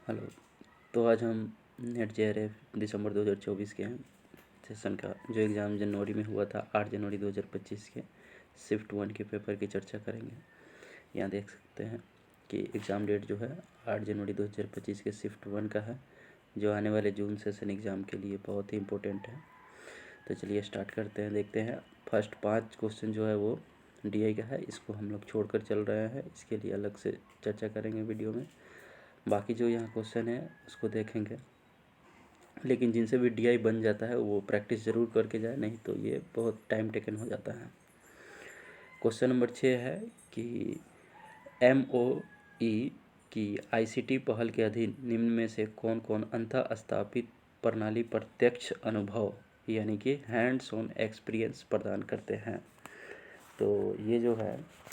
Hello. तो आज हम नेट जेआरएफ दिसंबर 2024 के सेशन का जो एग्ज़ाम जनवरी में हुआ था 8 जनवरी 2025 के शिफ्ट 1 के पेपर की चर्चा करेंगे। यहाँ देख सकते हैं कि एग्ज़ाम डेट जो है 8 जनवरी 2025 के शिफ्ट 1 का है, जो आने वाले जून सेशन एग्ज़ाम के लिए बहुत ही इम्पोर्टेंट है। तो चलिए स्टार्ट करते हैं। देखते हैं फर्स्ट 5 क्वेश्चन जो है वो डीआई का है, इसको हम लोग छोड़कर चल रहे हैं, इसके लिए अलग से चर्चा करेंगे वीडियो में। बाकी जो यहाँ क्वेश्चन है उसको देखेंगे, लेकिन जिनसे भी डीआई बन जाता है वो प्रैक्टिस ज़रूर करके जाए, नहीं तो ये बहुत टाइम टेकन हो जाता है। क्वेश्चन नंबर 6 है कि एमओई की आईसीटी पहल के अधीन निम्न में से कौन कौन अंतः स्थापित प्रणाली प्रत्यक्ष अनुभव यानी कि हैंड्स ऑन एक्सपीरियंस प्रदान करते हैं। तो ये जो है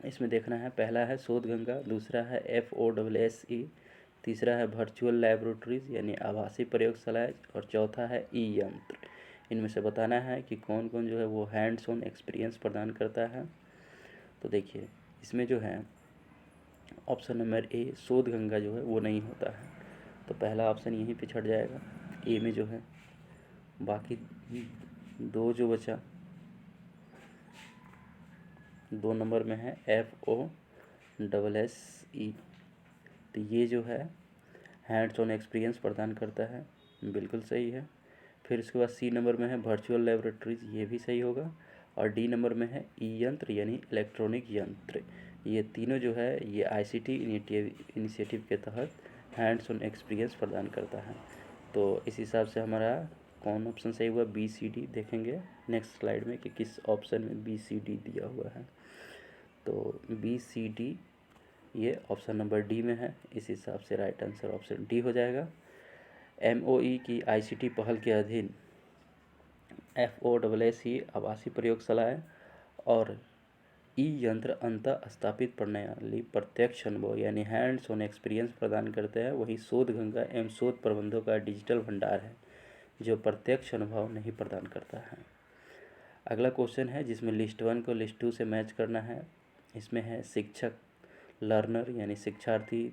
इसमें देखना है, पहला है शोध गंगा, दूसरा है FOSSE, तीसरा है वर्चुअल लैबोरेटरीज यानी आभासी प्रयोगशालाएं, और चौथा है ई यंत्र। इनमें से बताना है कि कौन कौन जो है वो हैंड्स ऑन एक्सपीरियंस प्रदान करता है। तो देखिए इसमें जो है ऑप्शन नंबर ए शोध गंगा जो है वो नहीं होता है, तो पहला ऑप्शन यहीं पे छट जाएगा ए में जो है। बाकी दो जो बचा 2 नंबर में है FOSSE, तो ये जो है हैंड्स ऑन एक्सपीरियंस प्रदान करता है, बिल्कुल सही है। फिर उसके बाद सी नंबर में है वर्चुअल लैबोरेटरीज, ये भी सही होगा। और डी नंबर में है ई यंत्र यानी इलेक्ट्रॉनिक यंत्र। ये तीनों जो है ये आईसीटी इनिशिएटिव के तहत हैंड्स ऑन एक्सपीरियंस प्रदान करता है। तो इस हिसाब से हमारा कौन ऑप्शन सही हुआ, BCD। देखेंगे नेक्स्ट स्लाइड में कि किस ऑप्शन में BCD दिया हुआ है। तो BCD ये ऑप्शन नंबर डी में है, इस हिसाब से राइट आंसर ऑप्शन डी हो जाएगा। एमओई की आईसीटी पहल के अधीन FOSSE आवासीय प्रयोगशालाएं और ई यंत्र अंतः स्थापित प्रणाली प्रत्यक्ष अनुभव यानी हैंड्स ऑन एक्सपीरियंस प्रदान करते हैं। वही शोध गंगा एवं शोध प्रबंधों का डिजिटल भंडार है जो प्रत्यक्ष अनुभव नहीं प्रदान करता है। अगला क्वेश्चन है जिसमें लिस्ट 1 को लिस्ट 2 से मैच करना है। इसमें है शिक्षक लर्नर यानी शिक्षार्थी,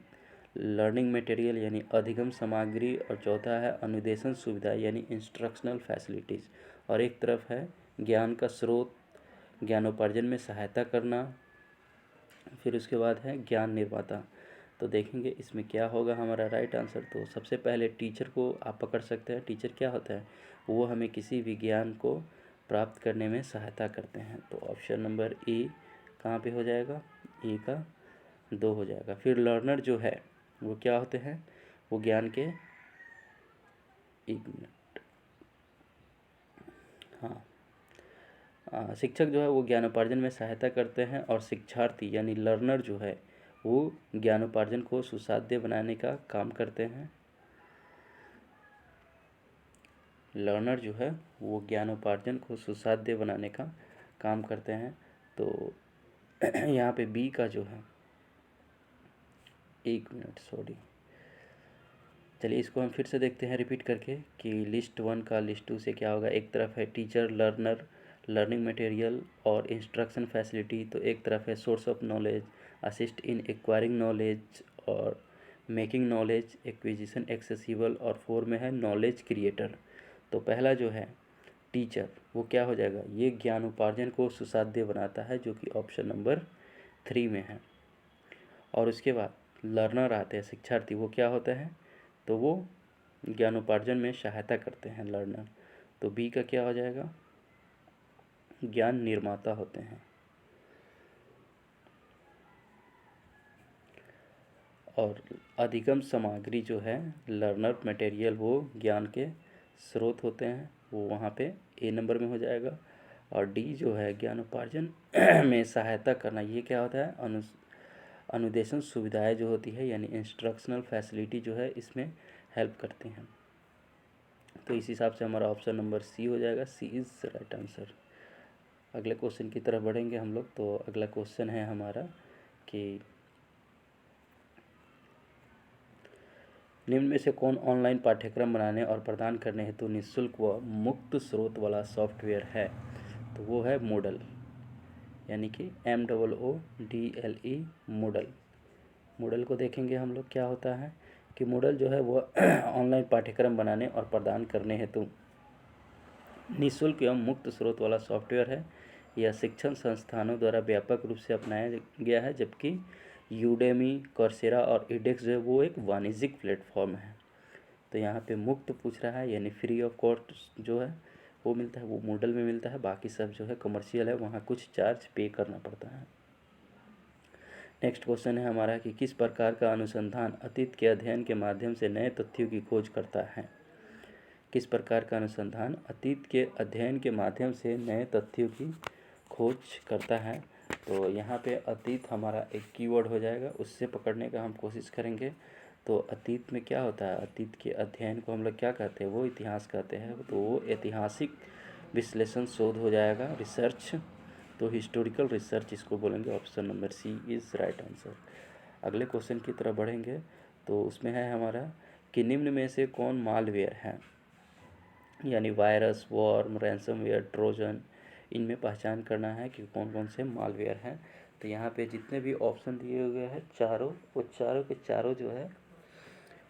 लर्निंग मटेरियल यानी अधिगम सामग्री, और चौथा है अनुदेशन सुविधा यानी इंस्ट्रक्शनल फैसिलिटीज़, और एक तरफ है ज्ञान का स्रोत, ज्ञानोपार्जन में सहायता करना। फिर उसके बाद है ज्ञान निर्माता। तो देखेंगे इसमें क्या होगा हमारा राइट आंसर। तो सबसे पहले टीचर को आप पकड़ सकते हैं। टीचर क्या होता है, वो हमें किसी भी ज्ञान को प्राप्त करने में सहायता करते हैं। तो ऑप्शन नंबर ए कहाँ पे हो जाएगा, ए का 2 हो जाएगा। फिर लर्नर जो है वो क्या होते हैं, वो ज्ञान के, एक मिनट, हाँ, शिक्षक जो है वो ज्ञानोपार्जन में सहायता करते हैं, और शिक्षार्थी यानी लर्नर जो है वो ज्ञानोपार्जन को सुसाध्य बनाने का काम करते हैं। लर्नर जो है वो ज्ञानोपार्जन को सुसाध्य बनाने का काम करते हैं। तो यहाँ पे बी का जो है, एक मिनट सॉरी, चलिए इसको हम फिर से देखते हैं रिपीट करके कि लिस्ट 1 का लिस्ट 2 से क्या होगा। एक तरफ है टीचर, लर्नर, लर्निंग मटेरियल और इंस्ट्रक्शन फैसिलिटी, तो एक तरफ है source of knowledge, assist in acquiring knowledge और मेकिंग नॉलेज एक्विजिशन एक्सेसिबल, और 4 में है नॉलेज क्रिएटर। तो पहला जो है टीचर वो क्या हो जाएगा, ये ज्ञान उपार्जन को सुसाध्य बनाता है, जो कि ऑप्शन नंबर 3 में है। और उसके बाद लर्नर आते हैं, शिक्षार्थी, वो क्या होता है, तो वो ज्ञानोपार्जन में सहायता करते हैं लर्नर। तो बी का क्या हो जाएगा, ज्ञान निर्माता होते हैं। और अधिगम सामग्री जो है लर्नर मटेरियल, वो ज्ञान के स्रोत होते हैं, वो वहाँ पे ए नंबर में हो जाएगा। और डी जो है ज्ञानोपार्जन में सहायता करना, ये क्या होता है, अनुदेशन सुविधाएं जो होती है यानी इंस्ट्रक्शनल फैसिलिटी जो है इसमें हेल्प करती हैं। तो इस हिसाब से हमारा ऑप्शन नंबर सी हो जाएगा, सी इज़ राइट आंसर। अगले क्वेश्चन की तरफ बढ़ेंगे हम लोग। तो अगला क्वेश्चन है हमारा कि निम्न में से कौन ऑनलाइन पाठ्यक्रम बनाने और प्रदान करने हेतु निःशुल्क व मुक्त स्रोत वाला सॉफ्टवेयर है। तो वो है मूडल यानी कि MOODLE मूडल। मूडल को देखेंगे हम लोग क्या होता है। कि मूडल जो है वो ऑनलाइन पाठ्यक्रम बनाने और प्रदान करने हेतु निःशुल्क एवं मुक्त स्रोत वाला सॉफ्टवेयर है। यह शिक्षण संस्थानों द्वारा व्यापक रूप से अपनाया गया है, जबकि यूडेमी, कोर्सेरा और एडेक्स जो है वो एक वाणिज्यिक प्लेटफॉर्म है। तो यहाँ पे मुक्त पूछ रहा है, यानी फ्री ऑफ कॉस्ट जो है वो मिलता है, वो मूडल में मिलता है। बाकी सब जो है कमर्शियल है, वहाँ कुछ चार्ज पे करना पड़ता है। नेक्स्ट क्वेश्चन है हमारा कि किस प्रकार का अनुसंधान अतीत के अध्ययन के माध्यम से नए तथ्यों की खोज करता है। किस प्रकार का अनुसंधान अतीत के अध्ययन के माध्यम से नए तथ्यों की खोज करता है। तो यहाँ पे अतीत हमारा एक कीवर्ड हो जाएगा, उससे पकड़ने का हम कोशिश करेंगे। तो अतीत में क्या होता है, अतीत के अध्ययन को हम लोग क्या कहते हैं, वो इतिहास कहते हैं। तो वो ऐतिहासिक विश्लेषण शोध हो जाएगा, रिसर्च। तो हिस्टोरिकल रिसर्च इसको बोलेंगे। Option number C is right answer. अगले क्वेश्चन की तरफ बढ़ेंगे तो उसमें है हमारा कि निम्न में से कौन मालवेयर है, यानी वायरस, वॉर्म, रैंसमवेयर, ट्रोजन। इनमें पहचान करना है कि कौन कौन से मालवेयर हैं। तो यहाँ पे जितने भी ऑप्शन दिए हुए हैं चारों, वो चारों के चारों जो है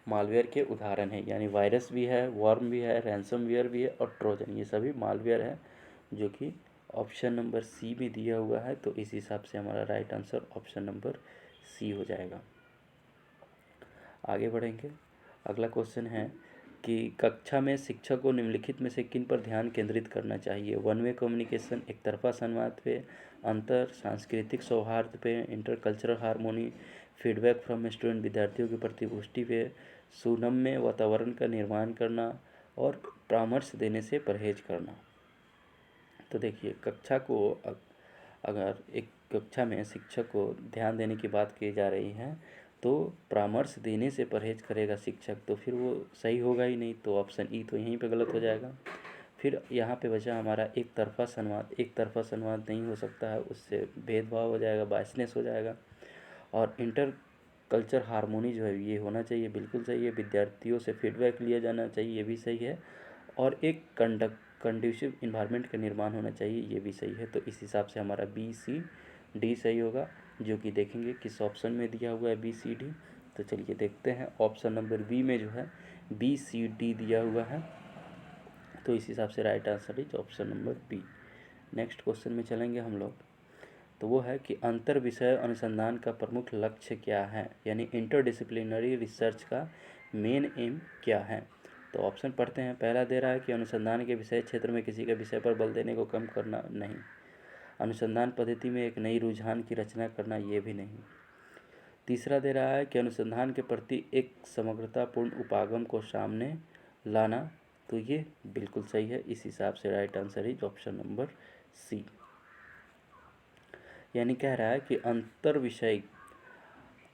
मालवेयर के उदाहरण हैं। यानी वायरस भी है, वॉर्म भी है, रैंसमवेयर भी है और ट्रोजन, ये सभी मालवेयर है, जो कि ऑप्शन नंबर सी में दिया हुआ है। तो इस हिसाब से हमारा right answer option number C हो जाएगा। आगे बढ़ेंगे। अगला क्वेश्चन है कि कक्षा में शिक्षक को निम्नलिखित में से किन पर ध्यान केंद्रित करना चाहिए। वन वे कम्युनिकेशन, एक तरफा संवाद पे, अंतर सांस्कृतिक सौहार्द पे, intercultural harmony, feedback from student, विद्यार्थियों की प्रतिपुष्टि पे, सुनम्य वातावरण का निर्माण करना और परामर्श देने से परहेज करना। तो देखिए, कक्षा को अगर एक कक्षा में शिक्षक को ध्यान देने की बात की जा रही है, तो परामर्श देने से परहेज करेगा शिक्षक, तो फिर वो सही होगा ही नहीं। तो ऑप्शन ई तो यहीं पे गलत हो जाएगा। फिर यहाँ पे बचा हमारा एक तरफा संवाद। एक तरफा संवाद नहीं हो सकता है, उससे भेदभाव हो जाएगा, बायसनेस हो जाएगा। और इंटर कल्चर हार्मोनी जो है ये होना चाहिए, बिल्कुल सही है। विद्यार्थियों से फीडबैक लिया जाना चाहिए, ये भी सही है। और एक कंड्यूसिव इन्वायरमेंट का निर्माण होना चाहिए, ये भी सही है। तो इस हिसाब से हमारा बी सी डी सही होगा, जो कि देखेंगे किस ऑप्शन में दिया हुआ है बी सी डी। तो चलिए देखते हैं, ऑप्शन नंबर बी में जो है बी सी डी दिया हुआ है। तो इस हिसाब से right answer is option number B. Next question में चलेंगे हम लोग। तो वो है कि अंतर विषय अनुसंधान का प्रमुख लक्ष्य क्या है, यानी इंटरडिसिप्लिनरी रिसर्च का मेन एम क्या है। तो ऑप्शन पढ़ते हैं। पहला दे रहा है कि अनुसंधान के विषय क्षेत्र में किसी के विषय पर बल देने को कम करना, नहीं। अनुसंधान पद्धति में एक नई रुझान की रचना करना, ये भी नहीं। तीसरा दे रहा है कि अनुसंधान के प्रति एक समग्रतापूर्ण उपागम को सामने लाना, तो ये बिल्कुल सही है। इस हिसाब से right answer is option number C. यानी कह रहा है कि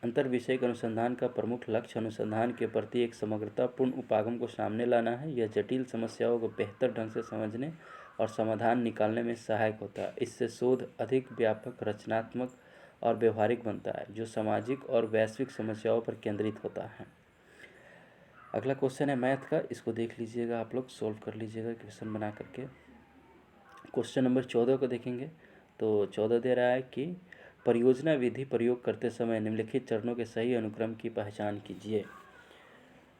अंतर विषयक अनुसंधान का प्रमुख लक्ष्य अनुसंधान के प्रति एक समग्रतापूर्ण उपागम को सामने लाना है। यह जटिल समस्याओं को बेहतर ढंग से समझने और समाधान निकालने में सहायक होता है। इससे शोध अधिक व्यापक, रचनात्मक और व्यवहारिक बनता है, जो सामाजिक और वैश्विक समस्याओं पर केंद्रित होता है। अगला क्वेश्चन है मैथ का, इसको देख लीजिएगा, आप लोग सोल्व कर लीजिएगा क्वेश्चन बना करके। क्वेश्चन नंबर 14 को देखेंगे। तो 14 दे रहा है कि परियोजना विधि प्रयोग करते समय निम्नलिखित चरणों के सही अनुक्रम की पहचान कीजिए।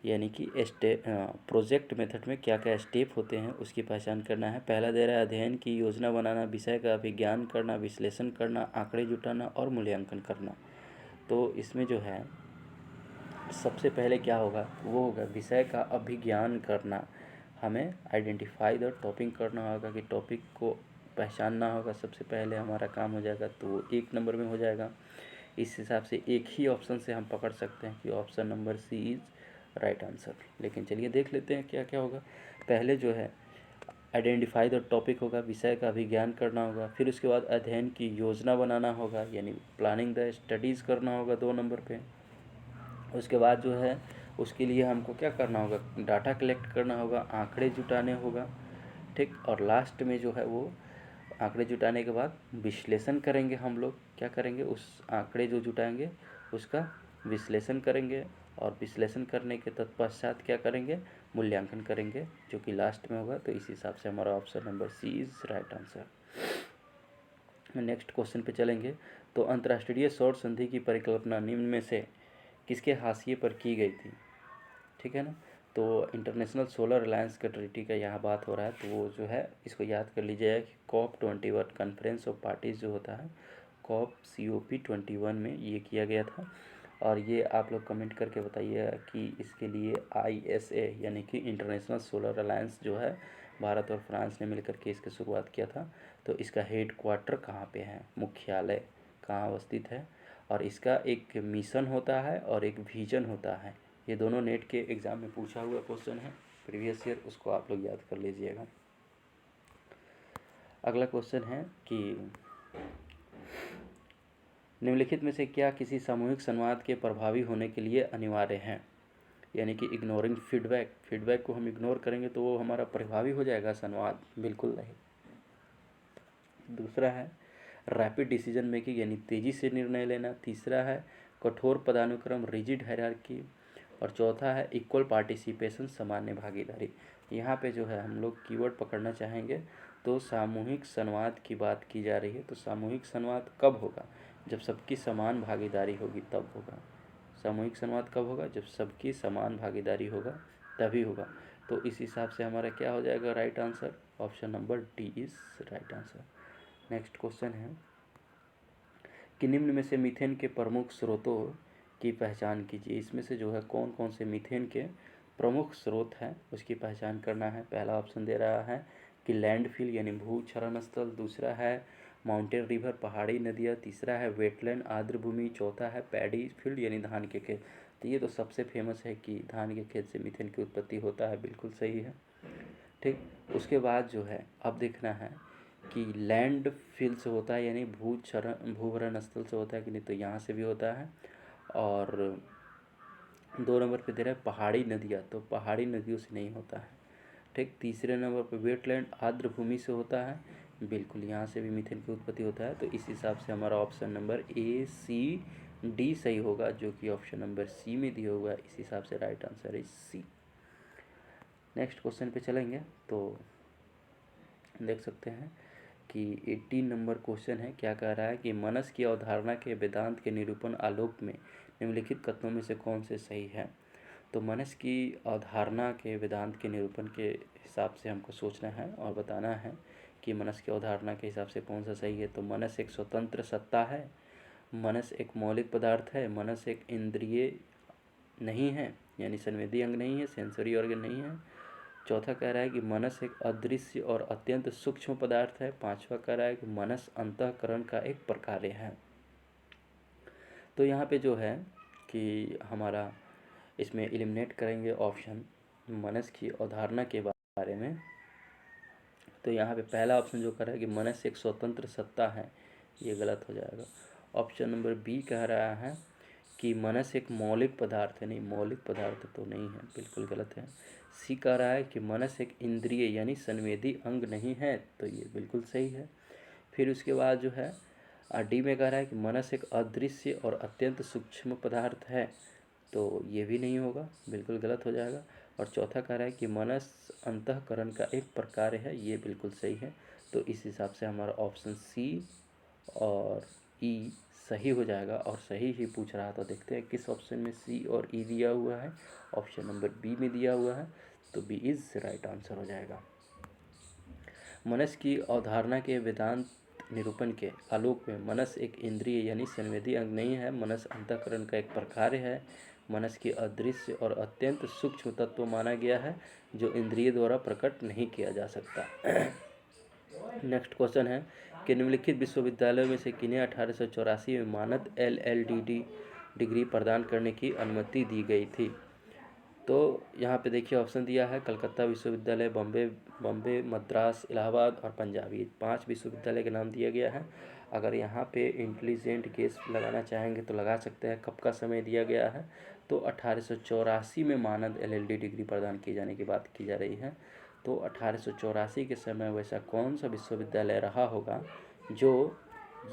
यानी कि प्रोजेक्ट मेथड में क्या क्या स्टेप होते हैं उसकी पहचान करना है। पहला दे रहा है अध्ययन की योजना बनाना, विषय का अभिज्ञान करना, विश्लेषण करना, आंकड़े जुटाना और मूल्यांकन करना। तो इसमें जो है सबसे पहले क्या होगा, वो होगा विषय का अभिज्ञान करना। हमें आइडेंटिफाई द टॉपिक करना होगा, कि टॉपिक को पहचानना होगा, सबसे पहले हमारा काम हो जाएगा। तो वो 1 नंबर में हो जाएगा। इस हिसाब से एक ही ऑप्शन से हम पकड़ सकते हैं कि option number C is right answer. लेकिन चलिए देख लेते हैं क्या क्या होगा। पहले जो है आइडेंटिफाई द टॉपिक होगा, विषय का अभिज्ञान करना होगा। फिर उसके बाद अध्ययन की योजना बनाना होगा, यानी प्लानिंग द स्टडीज़ करना होगा 2 नंबर पे। उसके बाद जो है उसके लिए हमको क्या करना होगा, डाटा कलेक्ट करना होगा, आंकड़े जुटाने होगा, ठीक। और लास्ट में जो है वो आंकड़े जुटाने के बाद विश्लेषण करेंगे। हम लोग क्या करेंगे, उस आंकड़े जो जुटाएंगे उसका विश्लेषण करेंगे, और विश्लेषण करने के तत्पश्चात क्या करेंगे, मूल्यांकन करेंगे, जो कि लास्ट में होगा। तो इस हिसाब से हमारा option number C is right answer. Next question पे चलेंगे। तो अंतर्राष्ट्रीय सौर संधि की परिकल्पना निम्न में से किसके हाशिए पर की गई थी। ठीक है ना। तो इंटरनेशनल सोलर अलायंस का ट्रीटी का यहाँ बात हो रहा है, तो वो जो है इसको याद कर लीजिएगा कि COP21 कॉन्फ्रेंस ऑफ पार्टीज़ जो होता है COP21 में ये किया गया था। और ये आप लोग कमेंट करके बताइएगा कि इसके लिए ISA यानी कि इंटरनेशनल सोलर अलायंस जो है भारत और फ्रांस ने मिलकर के इसकी शुरुआत किया था, तो इसका हेड क्वार्टर कहाँ पे है, मुख्यालय कहाँ अवस्थित है, और इसका एक मिशन होता है और एक विजन होता है। ये दोनों नेट के एग्ज़ाम में पूछा हुआ क्वेश्चन है प्रीवियस ईयर, उसको आप लोग याद कर लीजिएगा। अगला क्वेश्चन है कि निम्नलिखित में से क्या किसी सामूहिक संवाद के प्रभावी होने के लिए अनिवार्य है, यानी कि इग्नोरिंग फीडबैक को हम इग्नोर करेंगे तो वो हमारा प्रभावी हो जाएगा संवाद, बिल्कुल नहीं। दूसरा है रैपिड डिसीजन मेकिंग यानी तेज़ी से निर्णय लेना। तीसरा है कठोर पदानुक्रम रिजिड हायरार्की। और चौथा है इक्वल पार्टिसिपेशन सामान्य भागीदारी। यहाँ पे जो है हम लोग कीवर्ड पकड़ना चाहेंगे, तो सामूहिक संवाद की बात की जा रही है। तो सामूहिक संवाद कब होगा, जब सबकी समान भागीदारी होगी तब होगा। सामूहिक संवाद कब होगा, जब सबकी समान भागीदारी होगा तभी होगा। तो इस हिसाब से हमारा क्या हो जाएगा right answer, option number D is right answer. Next question है कि निम्न में से मीथेन के प्रमुख स्रोतों की पहचान कीजिए। इसमें से जो है कौन कौन से मीथेन के प्रमुख स्रोत हैं उसकी पहचान करना है। पहला ऑप्शन दे रहा है कि लैंडफिल यानी भू क्षरण स्थल। दूसरा है माउंटेन रिवर पहाड़ी नदियाँ। तीसरा है वेटलैंड आर्द्र भूमि। चौथा है पैडी फील्ड यानी धान के खेत। तो ये तो सबसे फेमस है कि धान के खेत से मीथेन की उत्पत्ति होता है, बिल्कुल सही है। ठीक, उसके बाद जो है अब देखना है कि लैंड फिल से होता है यानी भूभरण स्थल से होता है कि नहीं, तो यहाँ से भी होता है। और 2 नंबर पे दे रहा है पहाड़ी नदियाँ, तो पहाड़ी नदियों से नहीं होता है। ठीक, तीसरे नंबर पे वेटलैंड आर्द्र भूमि से होता है, बिल्कुल यहाँ से भी मीथेन की उत्पत्ति होता है। तो इस हिसाब से हमारा option number A, C, D सही होगा, जो कि ऑप्शन नंबर C में दिया हुआ है। इस हिसाब से राइट आंसर है C। नेक्स्ट क्वेश्चन पे चलेंगे तो देख सकते हैं कि 18 नंबर क्वेश्चन है। क्या कह रहा है कि मनस की अवधारणा के वेदांत के निरूपण आलोक में निम्नलिखित कथनों में से कौन से सही है। तो मनस की अवधारणा के वेदांत के निरूपण के हिसाब से हमको सोचना है और बताना है कि मनस की अवधारणा के हिसाब से कौन सा सही है। तो मनस एक स्वतंत्र सत्ता है, मनस एक मौलिक पदार्थ है, मनस एक इंद्रिय नहीं है यानी संवेदी अंग नहीं है, सेंसरी ऑर्गन नहीं है। चौथा कह रहा है कि मनस एक अदृश्य और अत्यंत सूक्ष्म पदार्थ है। पांचवा कह रहा है कि मनस अंतःकरण का एक प्रकार्य है। तो यहाँ पे जो है कि हमारा इसमें एलिमिनेट करेंगे ऑप्शन मनस की अवधारणा के बारे में। तो यहाँ पे पहला ऑप्शन जो कह रहा है कि मनस एक स्वतंत्र सत्ता है, ये गलत हो जाएगा। ऑप्शन नंबर बी कह रहा है कि मनस एक मौलिक पदार्थ है, नहीं मौलिक पदार्थ तो नहीं है, बिल्कुल गलत है। सी कह रहा है कि मनस एक इंद्रिय यानी संवेदी अंग नहीं है, तो ये बिल्कुल सही है। फिर उसके बाद जो है डी में कह रहा है कि मनस एक अदृश्य और अत्यंत सूक्ष्म पदार्थ है, तो ये भी नहीं होगा, बिल्कुल गलत हो जाएगा। और चौथा कह रहा है कि मनस अंतःकरण का एक प्रकार है, ये बिल्कुल सही है। तो इस हिसाब से हमारा ऑप्शन सी और ई सही हो जाएगा और सही ही पूछ रहा था। देखते हैं किस ऑप्शन में सी और ई दिया हुआ है। ऑप्शन नंबर बी में दिया हुआ है, तो बी इज राइट आंसर हो जाएगा। मनस की अवधारणा के वेदांत निरूपण के आलोक में मनस एक इंद्रिय यानी संवेदी अंग नहीं है, मनस अंतःकरण का एक प्रकार है, मनस की अदृश्य और अत्यंत सूक्ष्म तत्व माना गया है जो इंद्रिय द्वारा प्रकट नहीं किया जा सकता। नेक्स्ट क्वेश्चन है कि निम्नलिखित विश्वविद्यालयों में से किन्हें 1884 में मानद LLD डिग्री प्रदान करने की अनुमति दी गई थी। तो यहाँ पे देखिए ऑप्शन दिया है कलकत्ता विश्वविद्यालय, बॉम्बे, मद्रास, इलाहाबाद और पंजाब। ये 5 विश्वविद्यालय के नाम दिया गया है। अगर यहाँ पे इंटेलिजेंट गेस लगाना चाहेंगे तो लगा सकते हैं। कब का समय दिया गया है, तो 1884 में मानद LLD डिग्री प्रदान किए जाने की बात की जा रही है। तो 1884 के समय वैसा कौन सा विश्वविद्यालय रहा होगा जो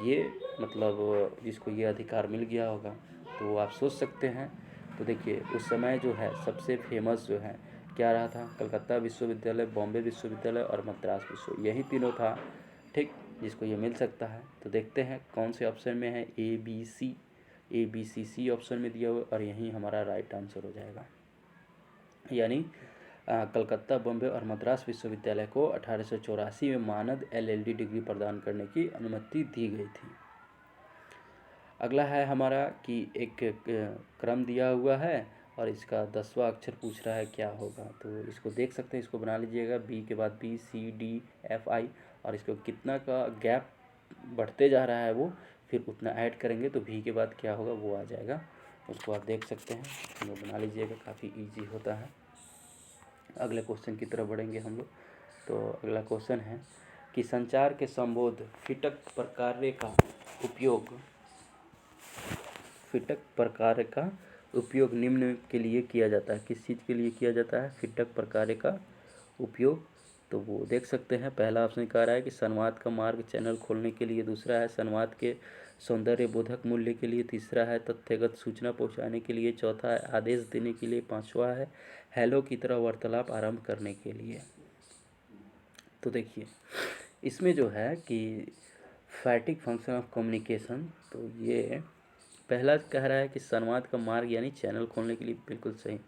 ये मतलब जिसको ये अधिकार मिल गया होगा, तो आप सोच सकते हैं। तो देखिए उस समय जो है सबसे फेमस जो है क्या रहा था, कलकत्ता विश्वविद्यालय, बॉम्बे विश्वविद्यालय और मद्रास विश्व, यही तीनों था। ठीक, जिसको ये मिल सकता है। तो देखते हैं कौन से ऑप्शन में है। A, B, C ऑप्शन में दिया हुआ और यही हमारा राइट आंसर हो जाएगा। यानी कलकत्ता, बॉम्बे और मद्रास विश्वविद्यालय को 1884 में मानद LLD डिग्री प्रदान करने की अनुमति दी गई थी। अगला है हमारा कि एक क्रम दिया हुआ है और इसका 10वां अक्षर पूछ रहा है क्या होगा, तो इसको देख सकते हैं। इसको बना लीजिएगा, बी के बाद बी, सी, डी, एफ, आई, और इसको कितना का गैप बढ़ते जा रहा है वो फिर उतना ऐड करेंगे तो भी के बाद क्या होगा वो आ जाएगा, उसको आप देख सकते हैं। वो बना लीजिएगा, काफ़ी ईजी होता है। अगले क्वेश्चन की तरफ बढ़ेंगे हम लोग। तो अगला क्वेश्चन है कि संचार के संबोध फिटक प्रकार्य का उपयोग निम्न के लिए किया जाता है। किस चीज़ के लिए किया जाता है फिटक प्रकार्य का उपयोग, तो वो देख सकते हैं। पहला ऑप्शन कह रहा है कि संवाद का मार्ग चैनल खोलने के लिए, दूसरा है संवाद के सौंदर्य बोधक मूल्य के लिए, तीसरा है तथ्यगत सूचना पहुंचाने के लिए, चौथा है आदेश देने के लिए, पांचवा है हेलो की तरह वार्तालाप आरंभ करने के लिए। तो देखिए इसमें जो है कि फैटिक फंक्शन ऑफ कम्युनिकेशन, तो ये पहला कह रहा है कि संवाद का मार्ग यानी चैनल खोलने के लिए, बिल्कुल सही।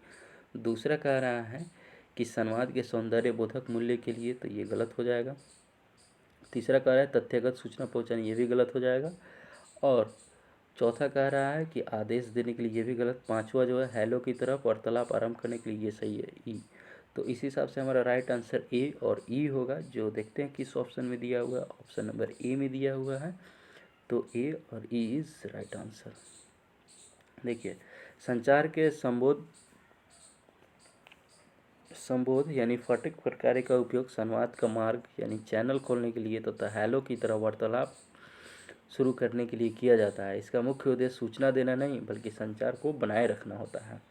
दूसरा कह रहा है कि संवाद के सौंदर्य बोधक मूल्य के लिए, तो ये गलत हो जाएगा। तीसरा कह रहा है तथ्यगत सूचना पहुंचाने, ये भी गलत हो जाएगा। और चौथा कह रहा है कि आदेश देने के लिए, ये भी गलत। पांचवा जो है हेलो की तरफ वार्तालाप आरंभ करने के लिए, ये सही है, ई। तो इस हिसाब से हमारा राइट आंसर ए और ई होगा। जो देखते हैं किस ऑप्शन में दिया हुआ है, ऑप्शन नंबर ए में दिया हुआ है, तो ए और ई इज राइट आंसर। देखिए संचार के संबोध यानी फटिक प्रकार का उपयोग संवाद का मार्ग यानी चैनल खोलने के लिए तथा हेलो की तरह वार्तालाप शुरू करने के लिए किया जाता है। इसका मुख्य उद्देश्य सूचना देना नहीं बल्कि संचार को बनाए रखना होता है।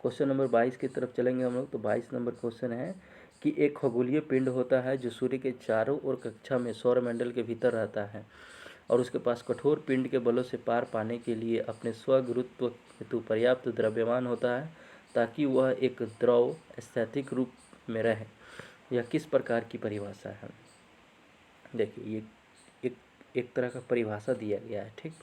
क्वेश्चन नंबर 22 की तरफ चलेंगे हम लोग। तो 22 नंबर क्वेश्चन है कि एक खगोलीय पिंड होता है जो सूर्य के चारों ओर कक्षा में सौरमंडल के भीतर रहता है और उसके पास कठोर पिंड के बलों से पार पाने के लिए अपने स्वगुरुत्व हेतु पर्याप्त द्रव्यमान होता है ताकि वह एक द्रव स्थैतिक रूप में रहे। यह किस प्रकार की परिभाषा है? देखिए ये एक तरह का परिभाषा दिया गया है, ठीक,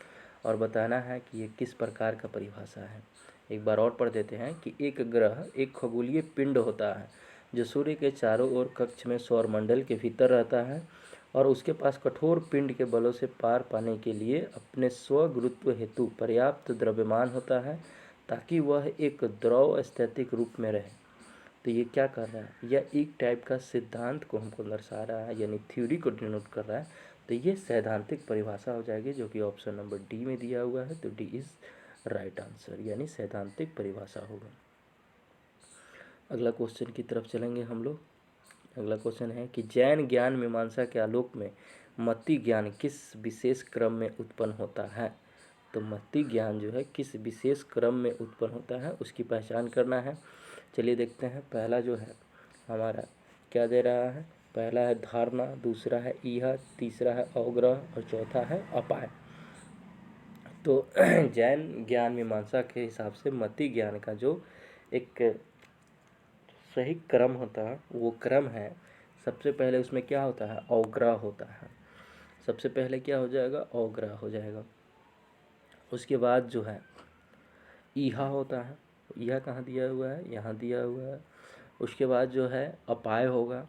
और बताना है कि ये किस प्रकार का परिभाषा है। एक बार और पढ़ देते हैं कि एक ग्रह एक खगोलीय पिंड होता है जो सूर्य के चारों ओर कक्ष में सौरमंडल के भीतर रहता है और उसके पास कठोर पिंड के बलों से पार पाने के लिए अपने स्वगुरुत्व हेतु पर्याप्त द्रव्यमान होता है ताकि वह एक द्रव स्थैतिक रूप में रहे। तो ये क्या कर रहा है, यह एक टाइप का सिद्धांत को हमको दर्शा रहा है, यानी थ्योरी को डिनोट कर रहा है। तो ये सैद्धांतिक परिभाषा हो जाएगी जो कि ऑप्शन नंबर डी में दिया हुआ है। तो डी इज राइट आंसर, यानी सैद्धांतिक परिभाषा होगा। अगला क्वेश्चन की तरफ चलेंगे हम लोग। अगला क्वेश्चन है कि जैन ज्ञान मीमांसा के आलोक में मति ज्ञान किस विशेष क्रम में उत्पन्न होता है? तो मति ज्ञान जो है किस विशेष क्रम में उत्पन्न होता है उसकी पहचान करना है। चलिए देखते हैं। पहला जो है हमारा क्या दे रहा है, पहला है धारणा, दूसरा है ईहा, तीसरा है अवग्रह और चौथा है अपाय। तो जैन ज्ञान मीमांसा के हिसाब से मति ज्ञान का जो एक सही क्रम होता है वो क्रम है, सबसे पहले उसमें क्या होता है, अवग्रह होता है। सबसे पहले क्या हो जाएगा, अवग्रह हो जाएगा। उसके बाद जो है ईहा होता है, ईहा कहाँ दिया हुआ है, यहाँ दिया हुआ है। उसके बाद जो है अपाय होगा,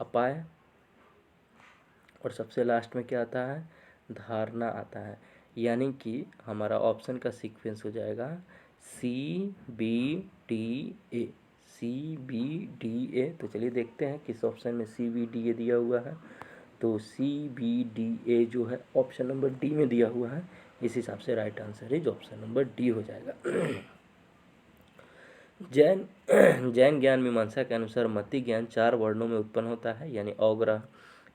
अपाय, और सबसे लास्ट में क्या आता है, धारणा आता है। यानी कि हमारा ऑप्शन का सीक्वेंस हो जाएगा CBDA, CBDA। तो चलिए देखते हैं किस ऑप्शन में CBDA दिया हुआ है। तो CBDA जो है ऑप्शन नंबर डी में दिया हुआ है। इस हिसाब से right answer is option number D हो जाएगा। जैन ज्ञान मीमांसा के अनुसार मति ज्ञान 4 वर्णों में उत्पन्न होता है, यानी अवग्रह,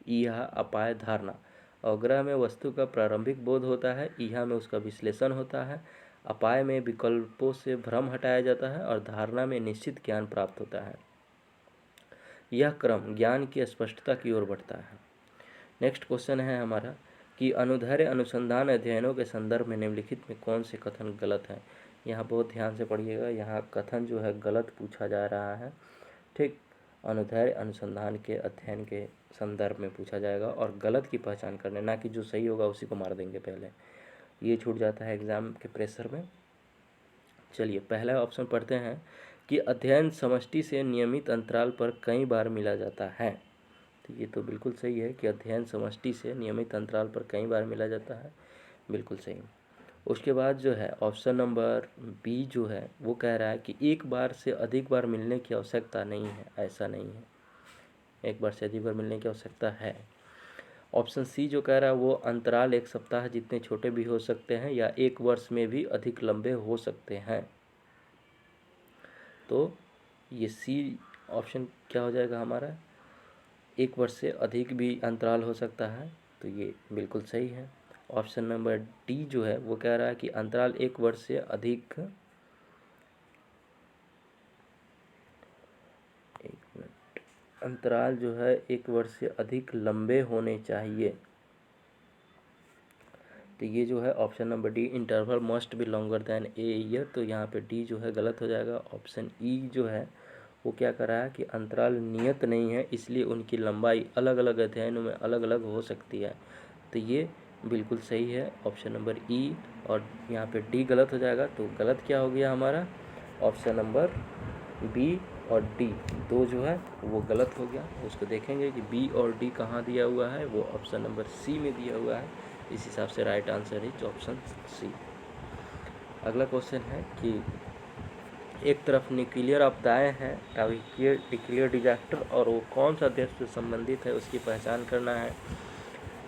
ईहा, अपाय, धारणा। अवग्रह में वस्तु का प्रारंभिक बोध होता है, ईहा में उसका विश्लेषण होता है, अपाय में विकल्पों से भ्रम हटाया जाता है और धारणा में निश्चित ज्ञान प्राप्त होता है। यह क्रम ज्ञान की स्पष्टता की ओर बढ़ता है। नेक्स्ट क्वेश्चन है हमारा कि अनुदैर्ध्य अनुसंधान अध्ययनों के संदर्भ में निम्नलिखित में कौन से कथन गलत हैं? यहाँ बहुत ध्यान से पढ़िएगा, यहाँ कथन जो है गलत पूछा जा रहा है, ठीक। अनुदैर्ध्य अनुसंधान के अध्ययन के संदर्भ में पूछा जाएगा और गलत की पहचान करने, ना कि जो सही होगा उसी को मार देंगे पहले, ये छूट जाता है एग्ज़ाम के प्रेशर में। चलिए पहला ऑप्शन पढ़ते हैं कि अध्ययन समष्टि से नियमित अंतराल पर कई बार मिला जाता है। तो ये तो बिल्कुल सही है कि अध्ययन समष्टि से नियमित अंतराल पर कई बार मिला जाता है, बिल्कुल सही। उसके बाद जो है ऑप्शन नंबर बी जो है वो कह रहा है कि एक बार से अधिक बार मिलने की आवश्यकता नहीं है, ऐसा नहीं है, एक बार से अधिक बार मिलने की आवश्यकता है। ऑप्शन सी जो कह रहा है वो अंतराल एक सप्ताह जितने छोटे भी हो सकते हैं या एक वर्ष में भी अधिक लंबे हो सकते हैं। तो ये सी ऑप्शन क्या हो जाएगा हमारा, एक वर्ष से अधिक भी अंतराल हो सकता है, तो ये बिल्कुल सही है। ऑप्शन नंबर डी जो है वो कह रहा है कि अंतराल एक वर्ष से अधिक, एक मिनट, अंतराल जो है एक वर्ष से अधिक लंबे होने चाहिए। तो ये जो है option number D, interval must be longer than a year, तो यहाँ पे डी जो है गलत हो जाएगा। ऑप्शन ई जो है वो क्या कर रहा है कि अंतराल नियत नहीं है, इसलिए उनकी लंबाई अलग अलग अध्ययनों में अलग अलग हो सकती है। तो ये बिल्कुल सही है ऑप्शन नंबर ई, और यहाँ पे डी गलत हो जाएगा। तो गलत क्या हो गया हमारा, ऑप्शन नंबर बी और डी दो जो है वो गलत हो गया। उसको देखेंगे कि बी और डी कहाँ दिया हुआ है, वो ऑप्शन नंबर सी में दिया हुआ है। इस हिसाब से right answer is option C. अगला क्वेश्चन है कि एक तरफ न्यूक्लियर आपदाएं हैं, न्यूक्लियर डिजास्टर, और वो कौन सा देश से संबंधित है उसकी पहचान करना है।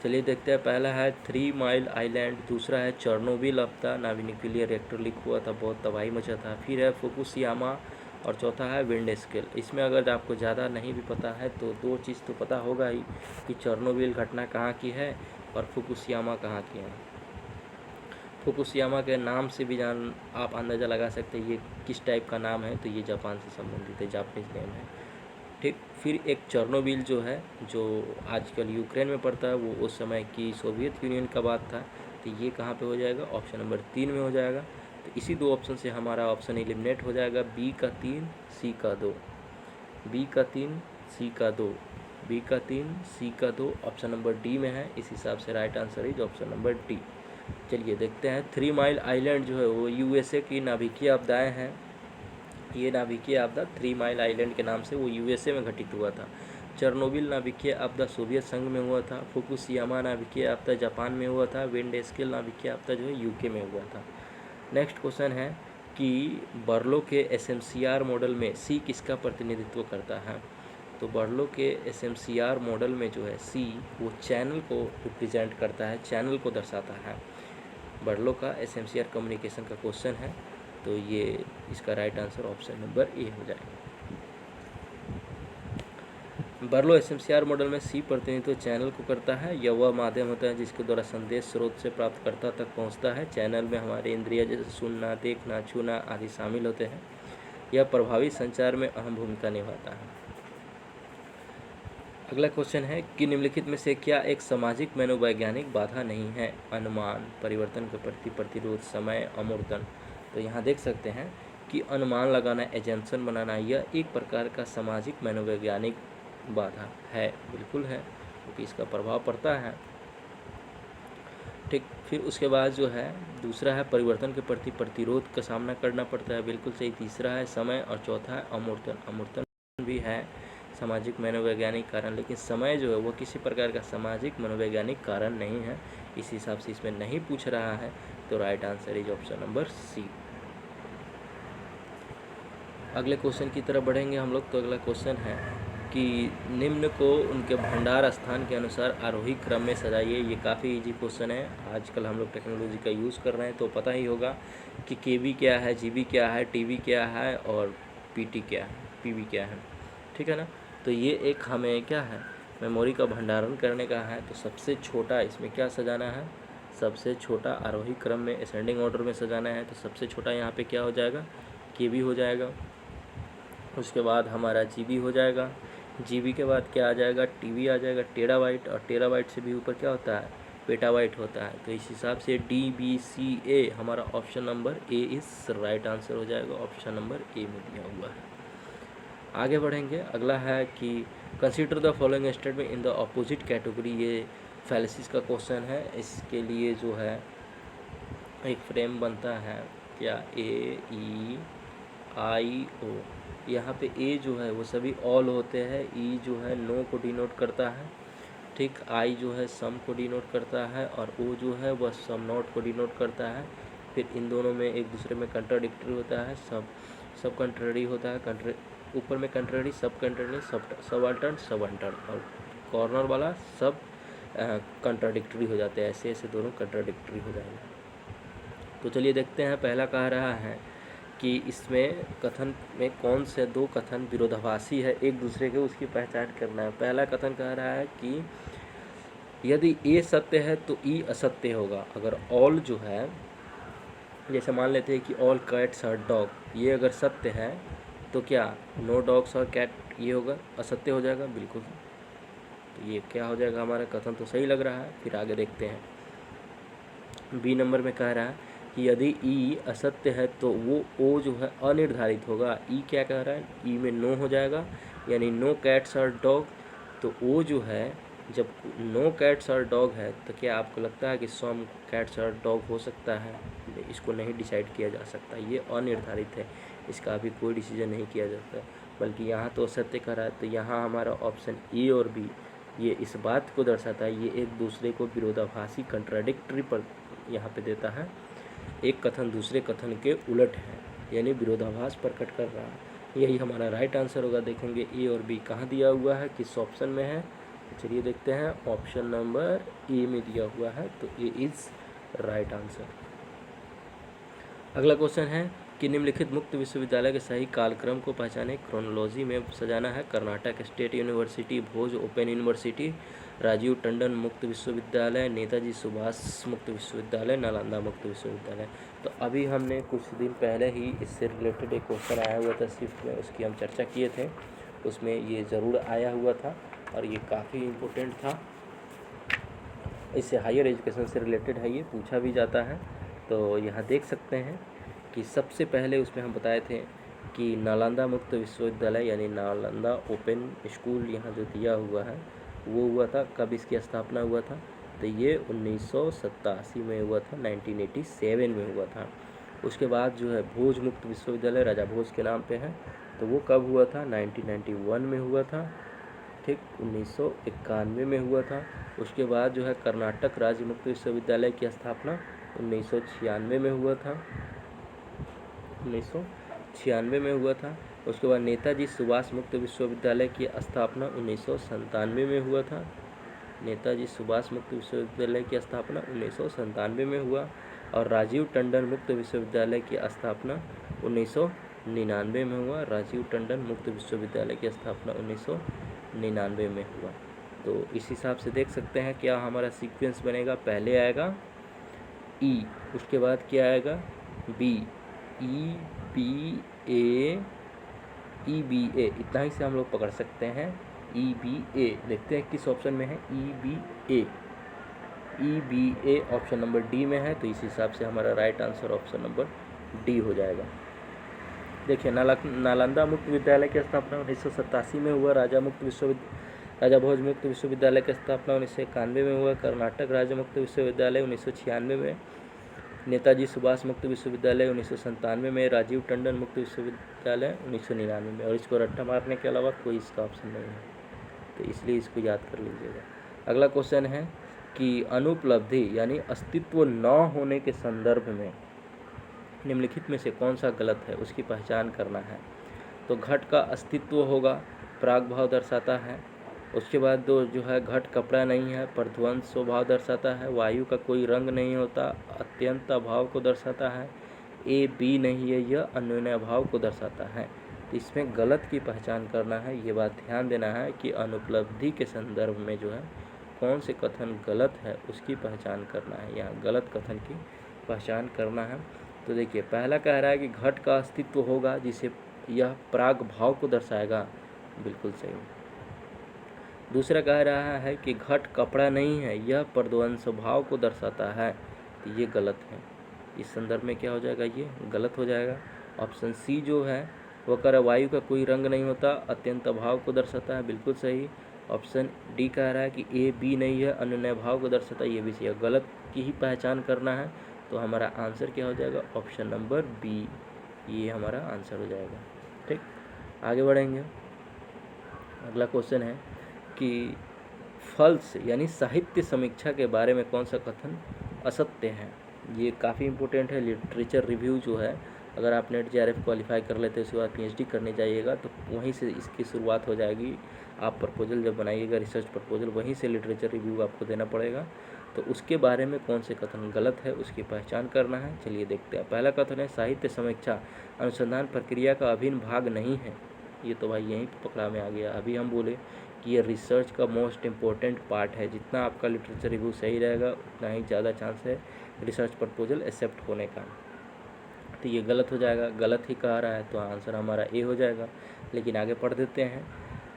चलिए देखते हैं। पहला है 3 माइल आइलैंड, दूसरा है चेरनोबिल आपदा, नाभी न्यूक्लियर रिएक्टर लीक हुआ था, बहुत तबाही मचा था, फिर है फुकुशियामा, और चौथा है विंड स्केल। इसमें अगर आपको ज़्यादा नहीं भी पता है तो दो चीज़ तो पता होगा ही कि चेरनोबिल घटना कहाँ की है और फुकुशियामा कहाँ की है। फुकुशियामा के नाम से भी आप अंदाज़ा लगा सकते हैं ये किस टाइप का नाम है, तो ये जापान से संबंधित है, जापानीज नेम है, ठीक। फिर एक चेरनोबिल जो है जो आजकल यूक्रेन में पड़ता है, वो उस समय की सोवियत यूनियन का बात था। तो ये कहाँ पे हो जाएगा, ऑप्शन नंबर 3 में हो जाएगा। तो इसी दो ऑप्शन से हमारा ऑप्शन एलिमिनेट हो जाएगा, बी का 3 सी का 2, बी का 3 सी का 2, बी का 3 सी का 2 ऑप्शन नंबर डी में है। इस हिसाब से right answer is option number D. चलिए देखते हैं। 3 माइल आइलैंड जो है वो यूएसए की नाभिकीय आपदाएं हैं। ये नाभिकीय आपदा 3 माइल आइलैंड के नाम से वो यूएसए में घटित हुआ था। चेरनोबिल नाभिकीय आपदा सोवियत संघ में हुआ था। फुकुशियामा नाभिकीय आपदा जापान में हुआ था। विंड स्केल नाभिकीय आपदा जो है यूके में हुआ था। नेक्स्ट क्वेश्चन है कि बर्लो के एसएमसीआर मॉडल में सी किसका प्रतिनिधित्व करता है। तो बर्लो के एसएमसीआर मॉडल में जो है सी वो चैनल को रिप्रेजेंट करता है, चैनल को दर्शाता है। बर्लो का एसएमसीआर कम्युनिकेशन का क्वेश्चन है, तो ये इसका right answer option number A हो जाएगा। बर्लो एसएमसीआर मॉडल में सी प्रतिनिधित्व चैनल को करता है। यह वह माध्यम होता है जिसके द्वारा संदेश स्रोत से प्राप्तकर्ता तक पहुंचता है। चैनल में हमारे इंद्रिय जैसे सुनना, देखना, छूना आदि शामिल होते हैं। यह प्रभावी संचार में अहम भूमिका निभाता है। अगला क्वेश्चन है कि निम्नलिखित में से क्या एक सामाजिक मनोवैज्ञानिक बाधा नहीं है। अनुमान, परिवर्तन के प्रति प्रतिरोध, समय, अमूर्तन। तो यहाँ देख सकते हैं कि अनुमान लगाना, एजम्पशन बनाना, यह एक प्रकार का सामाजिक मनोवैज्ञानिक बाधा है, बिल्कुल है, क्योंकि इसका प्रभाव पड़ता है, ठीक। फिर उसके बाद जो है दूसरा है परिवर्तन के प्रति प्रतिरोध का सामना करना पड़ता है, बिल्कुल सही। तीसरा है समय, और चौथा है अमूर्तन। अमूर्तन भी है सामाजिक मनोवैज्ञानिक कारण, लेकिन समय जो है वो किसी प्रकार का सामाजिक मनोवैज्ञानिक कारण नहीं है, इस हिसाब से इसमें नहीं पूछ रहा है। तो right answer is option number C. अगले क्वेश्चन की तरफ बढ़ेंगे हम लोग। तो अगला क्वेश्चन है कि निम्न को उनके भंडार स्थान के अनुसार आरोही क्रम में सजाइए। ये काफ़ी इजी क्वेश्चन है। आजकल हम लोग टेक्नोलॉजी का यूज़ कर रहे हैं तो पता ही होगा कि केबी क्या है, जीबी क्या है, टीबी क्या है और पीटी क्या है, पीबी क्या है, ठीक है ना। तो ये एक हमें क्या है, मेमोरी का भंडारण करने का है। तो सबसे छोटा इसमें क्या सजाना है, सबसे छोटा आरोही क्रम में असेंडिंग ऑर्डर में सजाना है। तो सबसे छोटा यहाँ पे क्या हो जाएगा, केबी हो जाएगा। उसके बाद हमारा जीबी हो जाएगा। जीबी के बाद क्या आ जाएगा, टीबी आ जाएगा, टेराबाइट, और टेराबाइट से भी ऊपर क्या होता है, पेटाबाइट होता है। तो इस हिसाब से DBCA हमारा ऑप्शन नंबर ए इस राइट आंसर हो जाएगा, ऑप्शन नंबर ए में दिया हुआ है। आगे बढ़ेंगे। अगला है कि consider the following statement in the opposite category. ये फैलेसिस का क्वेश्चन है। इसके लिए जो है एक फ्रेम बनता है, क्या A E आई ओ। यहाँ पे ए जो है वो सभी ऑल होते हैं, ई जो है नो को डिनोट करता है, ठीक। आई जो है सम को डिनोट करता है, और ओ जो है वह सम नॉट को डिनोट करता है। फिर इन दोनों में एक दूसरे में कंट्राडिक्टरी होता है, सब कंट्रारी होता है, ऊपर में कंट्रारी, सब कंट्रारी, सब अल्टर्न, और कॉर्नर वाला सब कंट्राडिक्टरी हो जाते हैं। ऐसे ऐसे दोनों कंट्राडिक्टरी हो जाएंगे। तो चलिए देखते हैं। पहला कह रहा है कि इसमें कथन में कौन से दो कथन विरोधाभासी है एक दूसरे के, उसकी पहचान करना है। पहला कथन कह रहा है कि यदि ए सत्य है तो ई असत्य होगा। अगर ऑल जो है, जैसे मान लेते हैं कि ऑल कैट्स आर डॉग, ये अगर सत्य है तो क्या नो डॉग्स और कैट ये होगा, असत्य हो जाएगा, बिल्कुल। तो ये क्या हो जाएगा, हमारा कथन तो सही लग रहा है। फिर आगे देखते हैं। बी नंबर में कह रहा है कि यदि ई असत्य है तो वो ओ जो है अनिर्धारित होगा। ई क्या कह रहा है, ई में नो हो जाएगा, यानी नो कैट्स और डॉग। तो ओ जो है, जब नो कैट्स और डॉग है तो क्या आपको लगता है कि सम कैट्स और डॉग हो सकता है? इसको नहीं डिसाइड किया जा सकता, ये अनिर्धारित है, इसका अभी कोई डिसीजन नहीं किया जाता। बल्कि यहाँ तो सत्य कह रहा है, तो यहाँ हमारा ऑप्शन ए और बी ये इस बात को दर्शाता है, ये एक दूसरे को विरोधाभासी कंट्राडिक्टरी पर यहाँ पे देता है। एक कथन दूसरे कथन के उलट है, यानी विरोधाभास प्रकट कर रहा है। यही हमारा राइट आंसर होगा। देखेंगे ए और बी कहाँ दिया हुआ है, किस ऑप्शन में है। तो चलिए देखते हैं, ऑप्शन नंबर ए में दिया हुआ है, तो ए इज राइट आंसर। अगला क्वेश्चन है कि निम्नलिखित मुक्त विश्वविद्यालय के सही कालक्रम को पहचाने। क्रोनोलॉजी में सजाना है। कर्नाटक स्टेट यूनिवर्सिटी, भोज ओपन यूनिवर्सिटी, राजीव टंडन मुक्त विश्वविद्यालय, नेताजी सुभाष मुक्त विश्वविद्यालय, नालंदा मुक्त विश्वविद्यालय। तो अभी हमने कुछ दिन पहले ही इससे रिलेटेड एक क्वेश्चन आया हुआ था शिफ्ट में, उसकी हम चर्चा किए थे। उसमें ये ज़रूर आया हुआ था और ये काफ़ी इम्पोर्टेंट था। इससे हायर एजुकेशन से रिलेटेड है, ये पूछा भी जाता है। तो यहाँ देख सकते हैं कि सबसे पहले उसमें हम बताए थे कि नालंदा मुक्त विश्वविद्यालय यानी नालंदा ओपन स्कूल यहाँ जो दिया हुआ है वो हुआ था। कब इसकी स्थापना हुआ था, तो ये 1987 में हुआ था, 1987 में हुआ था। उसके बाद जो है भोज मुक्त विश्वविद्यालय राजा भोज के नाम पे है, तो वो कब हुआ था, 1991 में हुआ था, ठीक। 1991 में हुआ था। उसके बाद जो है कर्नाटक राज्य मुक्त विश्वविद्यालय की स्थापना 1996 में हुआ था, 1996 में हुआ था। उसके बाद नेताजी सुभाष मुक्त विश्वविद्यालय की स्थापना 1997 में हुआ था। नेताजी सुभाष मुक्त विश्वविद्यालय की स्थापना 1997 में हुआ। और राजीव टंडन मुक्त विश्वविद्यालय की स्थापना 1999 में हुआ। राजीव टंडन मुक्त विश्वविद्यालय की स्थापना 1999 में हुआ। तो इस हिसाब से देख सकते हैं क्या हमारा सीक्वेंस बनेगा। पहले आएगा ई, उसके बाद क्या आएगा B, E B A, E B ए, इतना ही से हम लोग पकड़ सकते हैं। ई बी ए, देखते हैं किस ऑप्शन में है, E B A. E B A option number D में है, तो इस हिसाब से हमारा right answer option number D हो जाएगा। देखिए नालंदा मुक्त विद्यालय की स्थापना 1987 में हुआ। राजा भोज मुक्त विश्वविद्यालय की स्थापना 1991 में हुआ। कर्नाटक राज्य मुक्त विश्वविद्यालय 1996 में। नेताजी सुभाष मुक्त विश्वविद्यालय 1997 में। राजीव टंडन मुक्त विश्वविद्यालय 1999 में। और इसको रट्टा मारने के अलावा कोई इसका ऑप्शन नहीं है, तो इसलिए इसको याद कर लीजिएगा। अगला क्वेश्चन है कि अनुपलब्धि यानी अस्तित्व न होने के संदर्भ में निम्नलिखित में से कौन सा गलत है, उसकी पहचान करना है। तो घट का अस्तित्व होगा, प्राग भाव दर्शाता है। उसके बाद जो है घट कपड़ा नहीं है, प्रध्वंस स्वभाव दर्शाता है। वायु का कोई रंग नहीं होता, अत्यंत अभाव को दर्शाता है। ए बी नहीं है, यह अन्योन्य भाव को दर्शाता है। तो इसमें गलत की पहचान करना है। ये बात ध्यान देना है कि अनुपलब्धि के संदर्भ में जो है कौन से कथन गलत है उसकी पहचान करना है। यहाँ गलत कथन की पहचान करना है। तो देखिए पहला कह रहा है कि घट का अस्तित्व होगा जिसे यह प्राग भाव को दर्शाएगा, बिल्कुल सही। दूसरा कह रहा है कि घट कपड़ा नहीं है, यह प्रध्वंस भाव को दर्शाता है, तो ये गलत है। इस संदर्भ में क्या हो जाएगा, ये गलत हो जाएगा। ऑप्शन सी जो है वो कह रहा है वायु का कोई रंग नहीं होता, अत्यंत भाव को दर्शाता है, बिल्कुल सही। ऑप्शन डी कह रहा है कि ए बी नहीं है, अन्योन्य भाव को दर्शाता है, ये भी सही। गलत की ही पहचान करना है, तो हमारा आंसर क्या हो जाएगा, ऑप्शन नंबर बी ये हमारा आंसर हो जाएगा। ठीक, आगे बढ़ेंगे। अगला क्वेश्चन है कि फल्स यानी साहित्य समीक्षा के बारे में कौन सा कथन असत्य है। ये काफ़ी इंपॉर्टेंट है। लिटरेचर रिव्यू जो है, अगर आप नेट JRF क्वालिफाई कर लेते हैं उसके बाद PhD करने जाइएगा तो वहीं से इसकी शुरुआत हो जाएगी। आप प्रपोजल जब बनाइएगा, रिसर्च प्रपोजल, वहीं से लिटरेचर रिव्यू आपको देना पड़ेगा। तो उसके बारे में कौन से कथन गलत है उसकी पहचान करना है। चलिए देखते हैं। पहला कथन है साहित्य समीक्षा अनुसंधान प्रक्रिया का अभिन्न भाग नहीं है। ये तो भाई यहीं पकड़ा में आ गया। अभी हम बोले कि ये रिसर्च का मोस्ट इम्पोर्टेंट पार्ट है। जितना आपका लिटरेचर रिव्यू सही रहेगा उतना ही ज़्यादा चांस है रिसर्च प्रपोजल एक्सेप्ट होने का। तो ये गलत हो जाएगा, गलत ही कह रहा है, तो आंसर हमारा ए हो जाएगा। लेकिन आगे पढ़ देते हैं।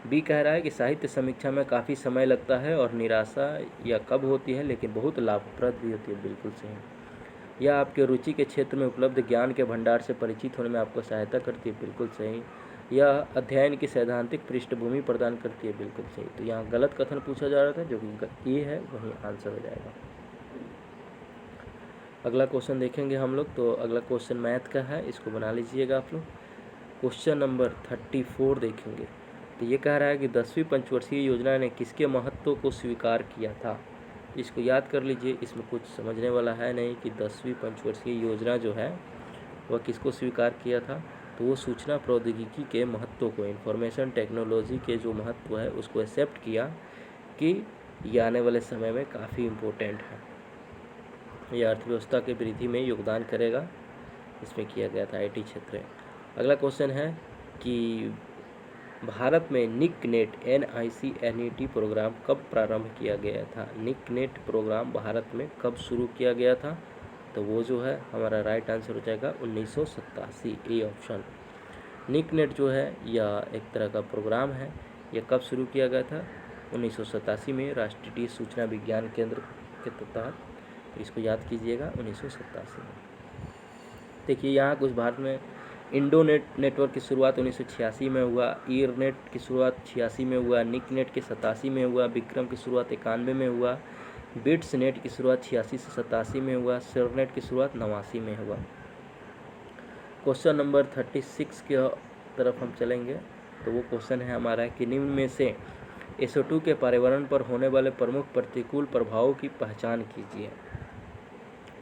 बी कह रहा है कि साहित्य समीक्षा में काफ़ी समय लगता है और निराशा या कब होती है लेकिन बहुत लाभप्रद भी होती है। बिल्कुल सही। यह आपके रुचि के क्षेत्र में उपलब्ध ज्ञान के भंडार से परिचित होने में आपको सहायता करती है। बिल्कुल सही। यह अध्ययन की सैद्धांतिक पृष्ठभूमि प्रदान करती है। बिल्कुल सही। तो यहाँ गलत कथन पूछा जा रहा था, जो कि ए है, वही आंसर हो जाएगा। अगला क्वेश्चन देखेंगे हम लोग। तो अगला क्वेश्चन मैथ का है, इसको बना लीजिएगा आप लोग। क्वेश्चन नंबर 34 देखेंगे। तो ये कह रहा है कि 10वीं पंचवर्षीय योजना ने किसके महत्व को स्वीकार किया था। इसको याद कर लीजिए, इसमें कुछ समझने वाला है नहीं कि 10वीं पंचवर्षीय योजना जो है वह किसको स्वीकार किया था। तो वो सूचना प्रौद्योगिकी के महत्व को, इंफॉर्मेशन टेक्नोलॉजी के जो महत्व है उसको एक्सेप्ट किया कि ये आने वाले समय में काफ़ी इम्पोर्टेंट है, यह अर्थव्यवस्था की वृद्धि में योगदान करेगा, इसमें किया गया था IT क्षेत्र में। अगला क्वेश्चन है कि भारत में निकनेट NICNET प्रोग्राम कब प्रारंभ किया गया था। निकनेट प्रोग्राम भारत में कब शुरू किया गया था। तो वो जो है हमारा राइट आंसर हो जाएगा 1987, ए ऑप्शन। निकनेट जो है यह एक तरह का प्रोग्राम है। यह कब शुरू किया गया था, 1987 में, राष्ट्रीय सूचना विज्ञान केंद्र के तहत। तो इसको याद कीजिएगा, 1987 में। देखिए यहाँ कुछ भारत में इंडोनेट नेटवर्क की शुरुआत 1986 में हुआ, ईरनेट की शुरुआत 86 में हुआ, निकनेट के 87 में हुआ, विक्रम की शुरुआत 91 में हुआ, बिट्स नेट की शुरुआत 86 से 87 में हुआ, सरनेट की शुरुआत 89 में हुआ। क्वेश्चन नंबर 36 की तरफ हम चलेंगे। तो वो क्वेश्चन है हमारा कि निम्न में से SO2 के पर्यावरण पर होने वाले प्रमुख प्रतिकूल प्रभावों की पहचान कीजिए।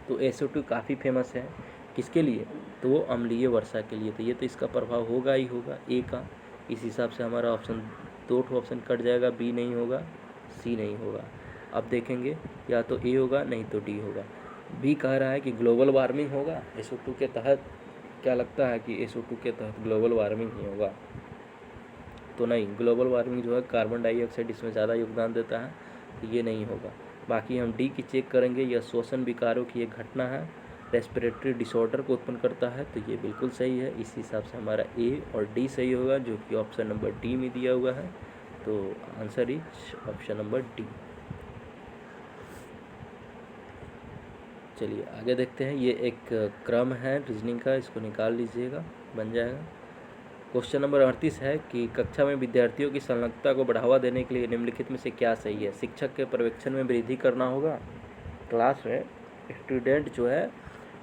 तो SO2 काफ़ी फेमस है, किसके लिए, तो वो अम्लीय वर्षा के लिए। तो ये तो इसका प्रभाव होगा ही होगा, ए का। इस हिसाब से हमारा ऑप्शन 2 ऑप्शन कट जाएगा, बी नहीं होगा, सी नहीं होगा। अब देखेंगे, या तो ए होगा नहीं तो डी होगा। बी कह रहा है कि ग्लोबल वार्मिंग होगा। SO2 के तहत क्या लगता है कि SO2 के तहत ग्लोबल वार्मिंग ही होगा। तो नहीं, ग्लोबल वार्मिंग जो है कार्बन डाइऑक्साइड इसमें ज़्यादा योगदान देता है, तो ये नहीं होगा। बाकी हम डी की चेक करेंगे। यह श्वसन विकारों की एक घटना है, रेस्पिरेटरी डिसऑर्डर को उत्पन्न करता है, तो ये बिल्कुल सही है। इस हिसाब से हमारा ए और डी सही होगा, जो कि ऑप्शन नंबर डी में दिया हुआ है। तो answer is option number D. चलिए आगे देखते हैं। ये एक क्रम है रीजनिंग का, इसको निकाल लीजिएगा, बन जाएगा। क्वेश्चन नंबर 38 है कि कक्षा में विद्यार्थियों की संलग्नता को बढ़ावा देने के लिए निम्नलिखित में से क्या सही है। शिक्षक के पर्यवेक्षण में वृद्धि करना होगा। क्लास में स्टूडेंट जो है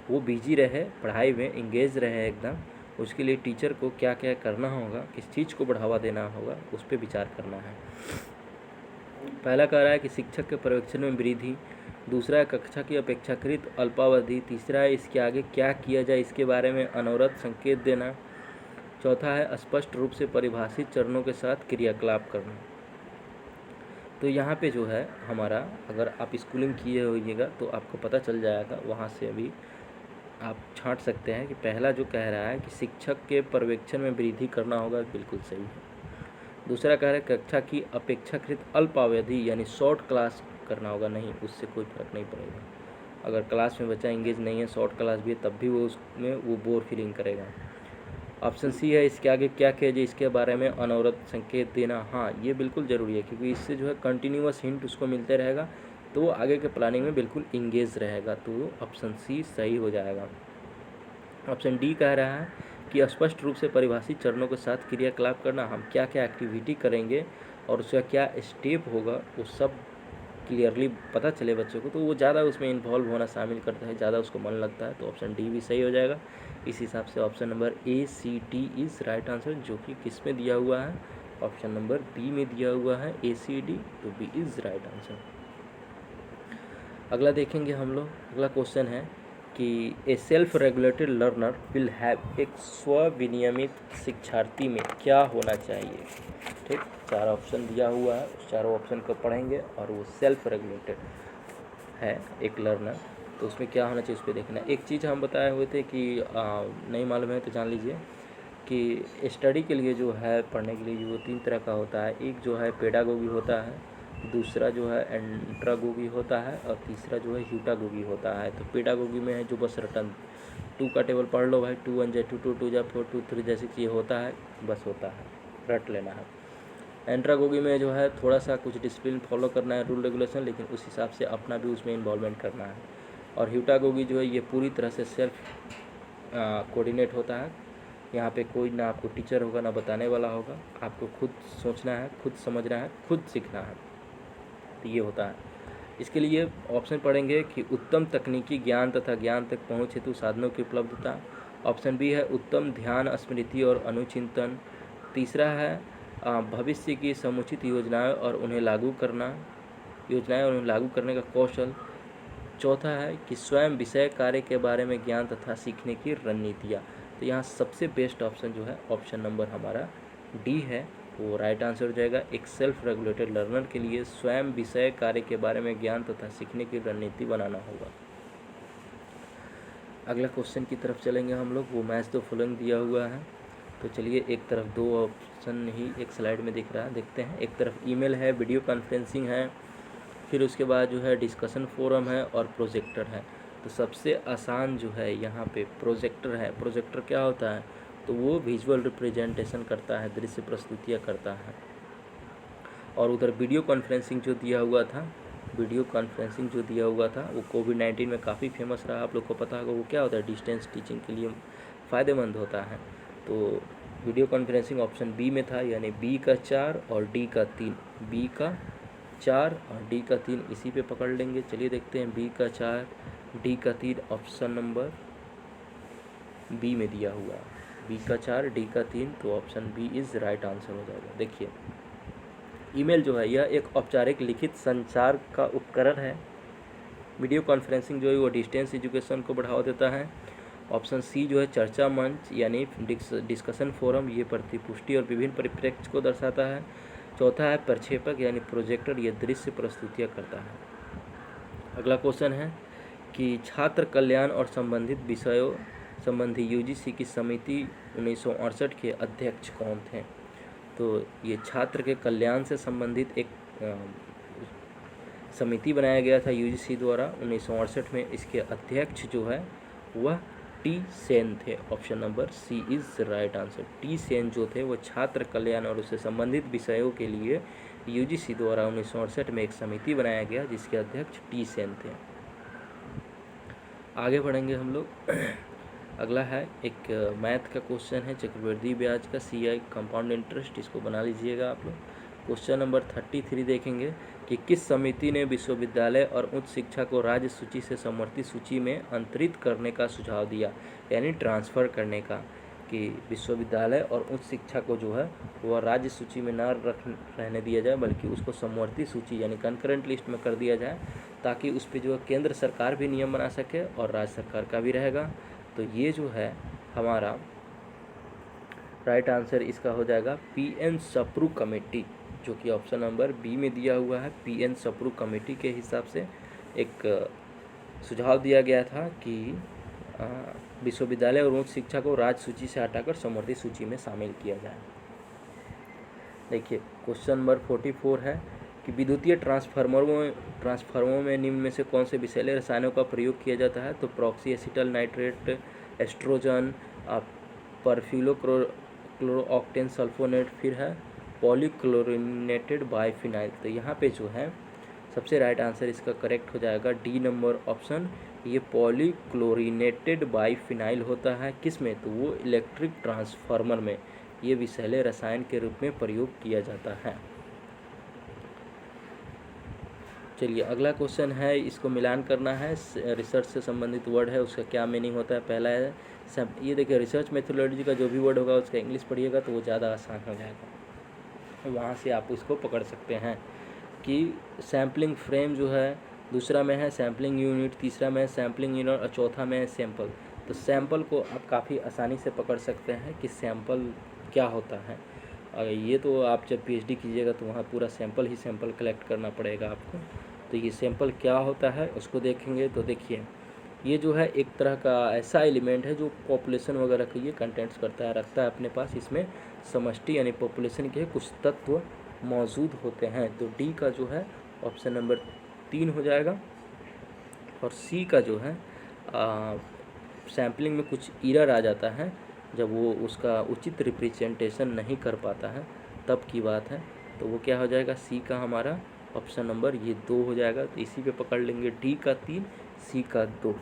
वो बिजी रहे, पढ़ाई में इंगेज रहे एकदम, उसके लिए टीचर को क्या क्या करना होगा, किस चीज़ को बढ़ावा देना होगा, उस पर विचार करना है। पहला कह रहा है कि शिक्षक के पर्यवेक्षण में वृद्धि, दूसरा है कक्षा की अपेक्षाकृत अल्पावधि, तीसरा है इसके आगे क्या किया जाए इसके बारे में अनवरत संकेत देना, चौथा है स्पष्ट रूप से परिभाषित चरणों के साथ क्रियाकलाप करना। तो यहाँ पे जो है हमारा, अगर आप स्कूलिंग किए होइएगा तो आपको पता चल जाएगा, वहाँ से भी आप छांट सकते हैं कि पहला जो कह रहा है कि शिक्षक के पर्यवेक्षण में वृद्धि करना होगा, बिल्कुल सही है। दूसरा कह रहा है कक्षा की अपेक्षाकृत अल्पावधि यानी शॉर्ट क्लास करना होगा, नहीं, उससे कोई फर्क नहीं पड़ेगा। अगर क्लास में बच्चा इंगेज नहीं है, शॉर्ट क्लास भी है, तब भी वो उसमें वो बोर फीलिंग करेगा। ऑप्शन सी है इसके आगे क्या किया जाए इसके बारे में अनवरत संकेत देना। हाँ, ये बिल्कुल ज़रूरी है, क्योंकि इससे जो है कंटिन्यूअस हिंट उसको मिलते रहेगा, तो वो आगे के प्लानिंग में बिल्कुल इंगेज रहेगा। तो ऑप्शन सी सही हो जाएगा। ऑप्शन डी कह रहा है कि स्पष्ट रूप से परिभाषित चरणों के साथ क्रियाकलाप करना। हम क्या क्या एक्टिविटी करेंगे और उसका क्या स्टेप होगा, वो सब क्लियरली पता चले बच्चों को, तो वो ज़्यादा उसमें इन्वॉल्व होना शामिल करता है, ज़्यादा उसको मन लगता है। तो ऑप्शन डी भी सही हो जाएगा। इस हिसाब से option number ACT is right answer, जो कि किस में दिया हुआ है, ऑप्शन नंबर बी में दिया हुआ है ACD, तो बी इज़ राइट आंसर। अगला देखेंगे हम लोग। अगला क्वेश्चन है कि ए self regulated learner will have, एक स्वविनियमित शिक्षार्थी में क्या होना चाहिए। ठीक, 4 ऑप्शन दिया हुआ है, उस चारों ऑप्शन को पढ़ेंगे और वो सेल्फ रेगुलेटेड है एक लर्नर, तो उसमें क्या होना चाहिए उस पर देखना। एक चीज़ हम बताए हुए थे कि नहीं मालूम है तो जान लीजिए कि स्टडी के लिए जो है, पढ़ने के लिए जो 3 तरह का होता है। एक जो है पेडागोगी होता है, दूसरा जो है एंट्रागोगी होता है, और तीसरा जो है ह्यूटागोगी होता है। तो पेडागोगी में है जो बस रटन 2 का टेबल पढ़ लो भाई, 2 1 जा 2 2 2 जा 4 2 3 जैसे कि ये होता है, बस होता है, रट लेना है। एंट्रागोगी में जो है थोड़ा सा कुछ डिसिप्लिन फॉलो करना है, रूल रेगुलेशन, लेकिन उस हिसाब से अपना भी उसमें इन्वॉल्वमेंट करना है। और ह्यूटागोगी जो है ये पूरी तरह से सेल्फ कोऑर्डिनेट होता है। यहाँ पे कोई ना आपको टीचर होगा ना बताने वाला होगा, आपको खुद सोचना है, खुद समझना है, खुद सीखना है, तो ये होता है। इसके लिए ऑप्शन पढ़ेंगे कि उत्तम तकनीकी ज्ञान तथा ज्ञान तक पहुँच हेतु साधनों की उपलब्धता। ऑप्शन बी है उत्तम ध्यान, स्मृति और अनुचिंतन। तीसरा है भविष्य की समुचित योजनाएं और उन्हें लागू करना का कौशल। चौथा है कि स्वयं विषय कार्य के बारे में ज्ञान तथा सीखने की रणनीतियाँ। तो यहाँ सबसे बेस्ट ऑप्शन जो है ऑप्शन नंबर हमारा डी है, वो राइट आंसर हो जाएगा। एक सेल्फ रेगुलेटेड लर्नर के लिए स्वयं विषय कार्य के बारे में ज्ञान तथा सीखने की रणनीति बनाना होगा। अगला क्वेश्चन की तरफ चलेंगे हम लोग। वो मैच द फॉलोइंग दिया हुआ है, तो चलिए एक तरफ 2 ऑप्शन ही एक स्लाइड में दिख रहा है, देखते हैं। एक तरफ ईमेल है, वीडियो कॉन्फ्रेंसिंग है, फिर उसके बाद जो है डिस्कशन फोरम है और प्रोजेक्टर है। तो सबसे आसान जो है यहाँ पे प्रोजेक्टर है। प्रोजेक्टर क्या होता है, तो वो विजुअल रिप्रेजेंटेशन करता है, दृश्य प्रस्तुतियाँ करता है। और उधर वीडियो कॉन्फ्रेंसिंग जो दिया हुआ था वो कोविड-19 में काफ़ी फेमस रहा, आप लोग को पता होगा। वो क्या होता है, डिस्टेंस टीचिंग के लिए फ़ायदेमंद होता है। तो वीडियो कॉन्फ्रेंसिंग ऑप्शन बी में था, यानी बी का 4 और डी का 3, बी का 4 और डी का 3 इसी पे पकड़ लेंगे। चलिए देखते हैं, बी का 4 डी का 3 ऑप्शन नंबर बी में दिया हुआ है, बी का 4 डी का 3, तो option B is right answer हो जाएगा। देखिए ईमेल जो है यह एक औपचारिक लिखित संचार का उपकरण है। वीडियो कॉन्फ्रेंसिंग जो है वो डिस्टेंस एजुकेशन को बढ़ावा देता है। ऑप्शन सी जो है चर्चा मंच यानी डिस्कशन फोरम, ये प्रतिपुष्टि और विभिन्न परिप्रेक्ष्य को दर्शाता है। चौथा है प्रक्षेपक यानी प्रोजेक्टर, ये दृश्य प्रस्तुतियाँ करता है। अगला क्वेश्चन है कि छात्र कल्याण और संबंधित विषयों संबंधी UGC की समिति 1968 के अध्यक्ष कौन थे। तो ये छात्र के कल्याण से संबंधित एक समिति बनाया गया था UGC द्वारा 1968 में। इसके अध्यक्ष जो है वह T सेन थे। Option number C is right answer. T Sen जो थे वो छात्र कल्याण और उससे संबंधित विषयों के लिए UGC द्वारा 1968 में एक समिति बनाया गया जिसके अध्यक्ष T सेन थे। आगे बढ़ेंगे हम लोग। अगला है एक मैथ का क्वेश्चन है, चक्रवृद्धि ब्याज का CI कंपाउंड इंटरेस्ट, इसको बना लीजिएगा आप लोग। क्वेश्चन नंबर 33 देखेंगे कि किस समिति ने विश्वविद्यालय और उच्च शिक्षा को राज्य सूची से समवर्ती सूची में अंतरित करने का सुझाव दिया, यानी ट्रांसफ़र करने का, कि विश्वविद्यालय और उच्च शिक्षा को जो है वह राज्य सूची में ना रहने दिया जाए, बल्कि उसको समवर्ती सूची यानी कंकरेंट लिस्ट में कर दिया जाए, ताकि उस पर जो है केंद्र सरकार भी नियम बना सके और राज्य सरकार का भी रहेगा। तो ये जो है हमारा राइट आंसर इसका हो जाएगा PN सप्रू कमेटी, जो कि ऑप्शन नंबर बी में दिया हुआ है। PN सप्रू कमेटी के हिसाब से एक सुझाव दिया गया था कि विश्वविद्यालय और उच्च शिक्षा को राज्य सूची से हटाकर समवर्ती सूची में शामिल किया जाए। देखिए क्वेश्चन नंबर 44 है कि विद्युतीय ट्रांसफार्मरों में निम्न में से कौन से विषैले रसायनों का प्रयोग किया जाता है। तो proxy acetyl nitrate, estrogen, perfluorooctane sulfonate, फिर है पॉलीक्लोरिनेटेड बाइफिनाइल। तो यहाँ पे जो है सबसे राइट आंसर इसका करेक्ट हो जाएगा डी नंबर ऑप्शन। ये पॉलीक्लोरिनेटेड बाइफिनाइल होता है किस में, तो वो इलेक्ट्रिक ट्रांसफार्मर में ये विषैले रसायन के रूप में प्रयोग किया जाता है। चलिए अगला क्वेश्चन है, इसको मिलान करना है, रिसर्च से संबंधित वर्ड है, उसका क्या मीनिंग होता है। पहला है ये देखिए, रिसर्च मेथोडोलॉजी का जो भी वर्ड होगा उसका इंग्लिश पढ़िएगा तो वो ज़्यादा आसान हो जाएगा, वहाँ से आप उसको पकड़ सकते हैं। कि सैम्पलिंग फ्रेम जो है, दूसरा में है सैम्पलिंग यूनिट, तीसरा में है सैम्पलिंग यूनिट और चौथा में है सैम्पल। तो सैम्पल को आप काफ़ी आसानी से पकड़ सकते हैं कि सैम्पल क्या होता है। और ये तो आप जब पीएचडी कीजिएगा तो वहाँ पूरा सैम्पल ही सैम्पल कलेक्ट करना पड़ेगा आपको। तो ये सैम्पल क्या होता है उसको देखेंगे। तो देखिए, ये जो है एक तरह का ऐसा एलिमेंट है जो पॉपुलेशन वगैरह के ये कंटेंट्स करता है, रखता है अपने पास। इसमें समष्टि यानी पॉपुलेशन के कुछ तत्व मौजूद होते हैं। तो डी का जो है ऑप्शन नंबर 3 हो जाएगा। और सी का जो है सैम्पलिंग में कुछ एरर आ जाता है जब वो उसका उचित रिप्रेजेंटेशन नहीं कर पाता है, तब की बात है। तो वो क्या हो जाएगा, सी का हमारा ऑप्शन नंबर ये 2 हो जाएगा। तो इसी पे पकड़ लेंगे, डी का 3, सी का 2।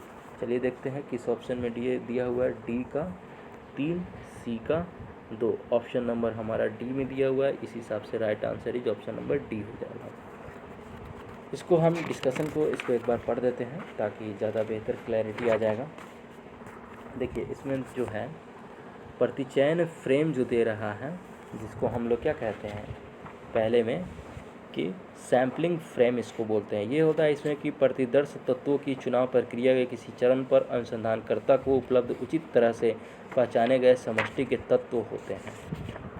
चलिए देखते हैं किस ऑप्शन में डी दिया हुआ है। डी का 3, सी का 2, ऑप्शन नंबर हमारा डी में दिया हुआ है। इस हिसाब से right answer is option number D हो जाएगा। इसको हम डिस्कशन को इसको एक बार पढ़ देते हैं ताकि ज़्यादा बेहतर क्लैरिटी आ जाएगा। देखिए इसमें जो है प्रतिचयन फ्रेम जो दे रहा है, जिसको हम लोग क्या कहते हैं पहले में कि सैम्पलिंग फ्रेम इसको बोलते हैं। ये होता है इसमें कि प्रतिदर्श तत्वों की चुनाव प्रक्रिया के किसी चरण पर अनुसंधानकर्ता को उपलब्ध उचित तरह से पहचाने गए समष्टि के तत्व होते हैं।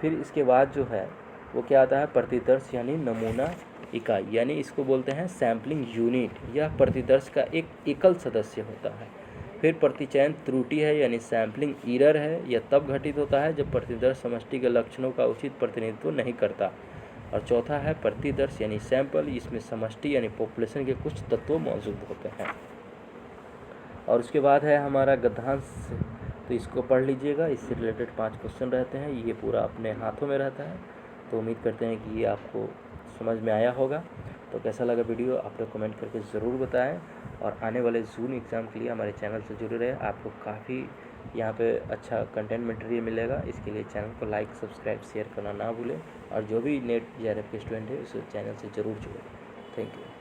फिर इसके बाद जो है वो क्या आता है, प्रतिदर्श यानी नमूना इकाई, यानी इसको बोलते हैं सैम्पलिंग यूनिट। यह प्रतिदर्श का एक एकल सदस्य होता है। फिर प्रतिचयन त्रुटि है यानी सैम्पलिंग एरर है। यह तब घटित होता है जब प्रतिदर्श समष्टि के लक्षणों का उचित प्रतिनिधित्व नहीं करता। और चौथा है प्रतिदर्श यानी सैंपल, इसमें समष्टि यानी पॉपुलेशन के कुछ तत्व मौजूद होते हैं। और उसके बाद है हमारा गद्यांश, तो इसको पढ़ लीजिएगा। इससे रिलेटेड 5 क्वेश्चन रहते हैं, ये पूरा अपने हाथों में रहता है। तो उम्मीद करते हैं कि ये आपको समझ में आया होगा। तो कैसा लगा वीडियो आप लोग कमेंट करके ज़रूर बताएं। और आने वाले जून एग्ज़ाम के लिए हमारे चैनल से जुड़े रहे। आपको काफ़ी यहाँ पे अच्छा कंटेंट मटेरियल मिलेगा। इसके लिए चैनल को लाइक, सब्सक्राइब, शेयर करना ना भूलें। और जो भी नेट जेआरएफ के स्टूडेंट है उस चैनल से ज़रूर जुड़ें। Thank you.